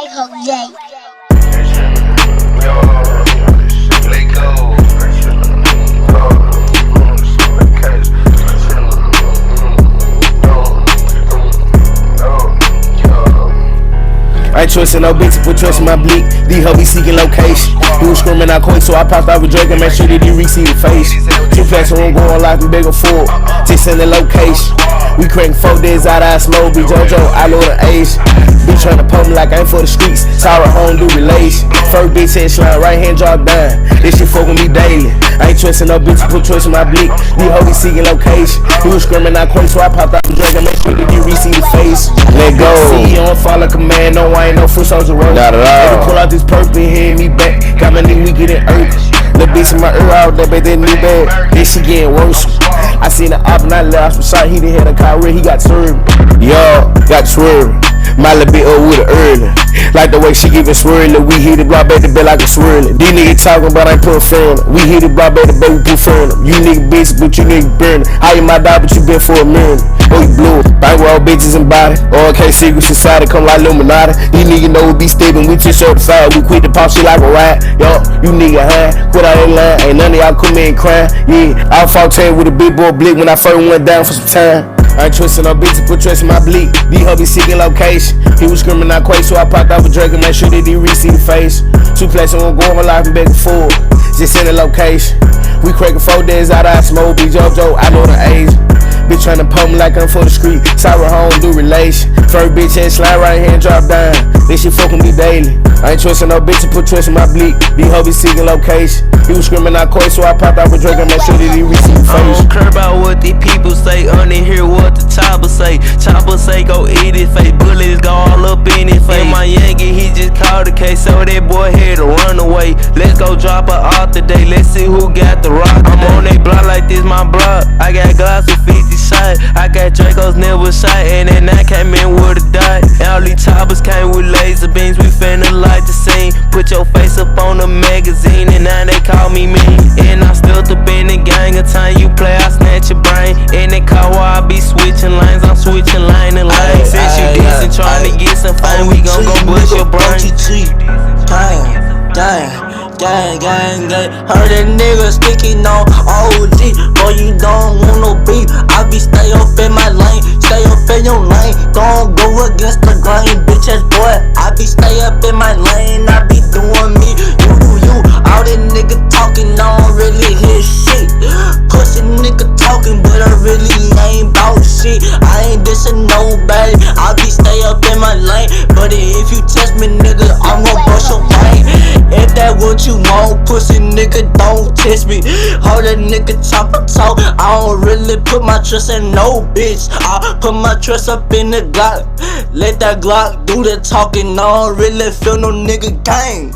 I ain't trusting no bitch, put trust in my bleak. These hoes be seeking location. He was screaming out quick, so I popped out with Drake and make sure that he receive the face. 2 flats on going live and bigger full. Just in the location. We crank 4 days out of smoke. Be JoJo, I know the age. Be tryna pump me like I ain't for the streets. Sorry, home do relation. First bitch head slide, right hand drop down. This shit fuckin' me daily. I ain't trusting no bitch, put trust in my bleak. These hoes be seeking location. He was screaming out quick, so I popped out with Drake and make sure that he receive the face. Let go. See, you don't follow command, no, I ain't no foot soldier road. Not at all. Pull out this purple and hit me back. Got my nigga weaker than earth. Little bitch in my ear out there, but that new bag. This shit getting worse. I seen the op and I left from shot. He done had a car where he got swerved. Yo, got swerved. My little bit up with it early. Like the way she giving swirling. We hit the block back the bed like a swirling. These niggas talking about I ain't put firm. We hit the block back the bed, we put firm. You nigga bitch, but you nigga burning. I ain't my dog, but you been for a minute. Oh, you blew it. Bang with all bitches and body. OK secret society, come like Illuminati. These niggas know we be stable. We just certified. We quit the pop shit like a ride. Yo, you nigga high. Quit out that line. Ain't none of y'all come in crying. Yeah, I fought 10 with a big boy blick when I first went down for some time. I ain't trusting no bitch, put trust in my bleak. These hoes be seeking location. He was screaming out quick, so I popped out with Drake and make sure that he receive the face. 2 flats on going live and begging full. Just in the location. We cracking 4 days out of smoke. Be JoJo, I know the age. Bitch tryna pump me like I'm for the street. Sorry, home do relation. First bitch head slide, right hand drop down. This shit fucking me daily. I ain't trusting no bitch, put trust in my bleak. These hoes be seeking location. He was screaming out quick, so I popped out with Drake and make sure that he receive the face. I don't care about what these people say, only hear what the chopper say. Chopper say go eat it, face bullets go all up in his face. And my Yankee, he just called the case, so that boy had to run away. Let's go drop her off today, let's see who got the rock. I'm on they block like this, my block. I got Glocks with 50 shots, I got Dracos never shot, and then I came in with a dot. And all these choppers came with laser beams, we finna light the scene. Put your face up on the magazine, and now they call me mean. And I still up in the gang, a time you play, I snatch your brain. In the car while I be switching lanes, I'm switching lane and lane. Since you decent, trying to get some fame, we gon' go bust your brain. Gang. Heard that nigga speaking on OG, boy you don't want no beef. I be stay up in my lane, stay up in your lane. Don't go against the grain, bitch ass boy. I be stay up in my lane, I be doing me. You, all that nigga talking, I don't really hear shit. Pussy nigga talking, but I really ain't bout shit. I ain't dissing nobody, I be stay up in my lane. But if you test me, nigga, I'm gon' bust your brain. If that what you want, pussy nigga, don't test me. Hold that nigga chopper talk, I don't really put my trust in no bitch. I put my trust up in the Glock. Let that Glock do the talking, I don't really feel no nigga gang.